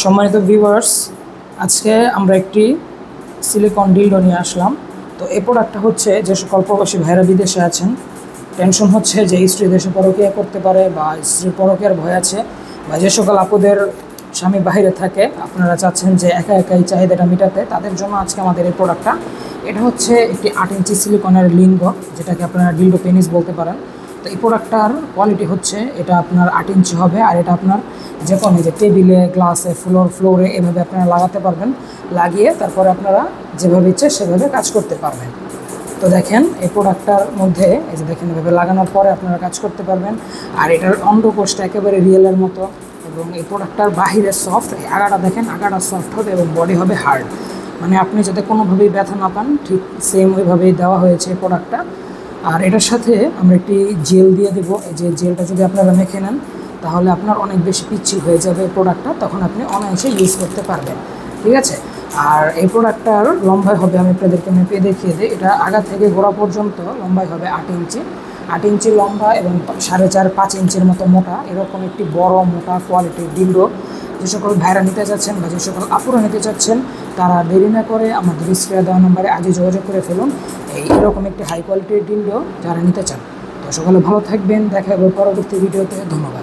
সম্মানিত ভিউয়ার্স, আজকে আমরা একটি সিলিকন ডিলডো নিয়ে আসলাম। তো এই প্রোডাক্টটা হচ্ছে যে সকল প্রবাসী ভাইরা বিদেশে আছেন, টেনশন হচ্ছে যে স্ত্রী দেশে পরকীয়া করতে পারে বা স্ত্রীর পরকীয়ার ভয় আছে, বা যে সকল আপুদের স্বামী বাইরে থাকে, আপনারা চাচ্ছেন যে একা একাই চাহিদাটা মেটাতে, তাদের জন্য আজকে আমাদের এই প্রোডাক্টটা। এটা হচ্ছে একটি 8 ইঞ্চি সিলিকনের লিঙ্গ, যেটাকে আপনারা ডিলডো পেনিস বলতে পারেন। তো এই প্রোডাক্টটার কোয়ালিটি হচ্ছে এটা আপনার 8 ইঞ্চি হবে, আর এটা আপনার যে কোনো যে টেবিলে, গ্লাসে, ফ্লোরে এভাবে আপনারা লাগাতে পারবেন। লাগিয়ে তারপরে আপনারা যেভাবে ইচ্ছে সেভাবে কাজ করতে পারবেন। তো দেখেন এই প্রোডাক্টটার মধ্যে এই যে দেখেন এভাবে লাগানোর পরে আপনারা কাজ করতে পারবেন। আর এটার অন্ডকোষটা একেবারে রিয়েলের মতো, এবং এই প্রোডাক্টটার বাহিরে সফট, এই আগাটা দেখেন, আগাটা সফট হবে এবং বডি হবে হার্ড। মানে আপনি যাতে কোনোভাবেই ব্যথা না পান, ঠিক সেম ওইভাবেই দেওয়া হয়েছে এই প্রোডাক্টটা। আর এটার সাথে আমরা একটি জেল দিয়ে দেবো। এই যে জেলটা যদি আপনারা মেখে নেন, তাহলে আপনার অনেক বেশি পিচ্ছিল হয়ে যাবে প্রোডাক্টটা, তখন আপনি অনায়াসে ইউজ করতে পারবেন। ঠিক আছে। আর এই প্রোডাক্টটার লম্বাই হবে, আমি আপনাদেরকে মেপে দেখিয়ে দিই, এটা আগা থেকে গোড়া পর্যন্ত লম্বাই হবে 8 ইঞ্চি। 8 ইঞ্চি লম্বা এবং 4.5-5 ইঞ্চির মতো মোটা, এরকম একটি বড় মোটা কোয়ালিটির ডিলডো যে সকল ভাইরা নিতে চাচ্ছেন বা যে সকল আপুরা নিতে চাচ্ছেন, তারা দেরি না করে আমাদের স্ক্রিনে দেওয়া নম্বরে আজই যোগাযোগ করে ফেলুন এরকম একটি হাই কোয়ালিটির ডিলডো যারা নিতে চান। তো সকলে ভালো থাকবেন, দেখা হবে পরবর্তী ভিডিওতে। ধন্যবাদ।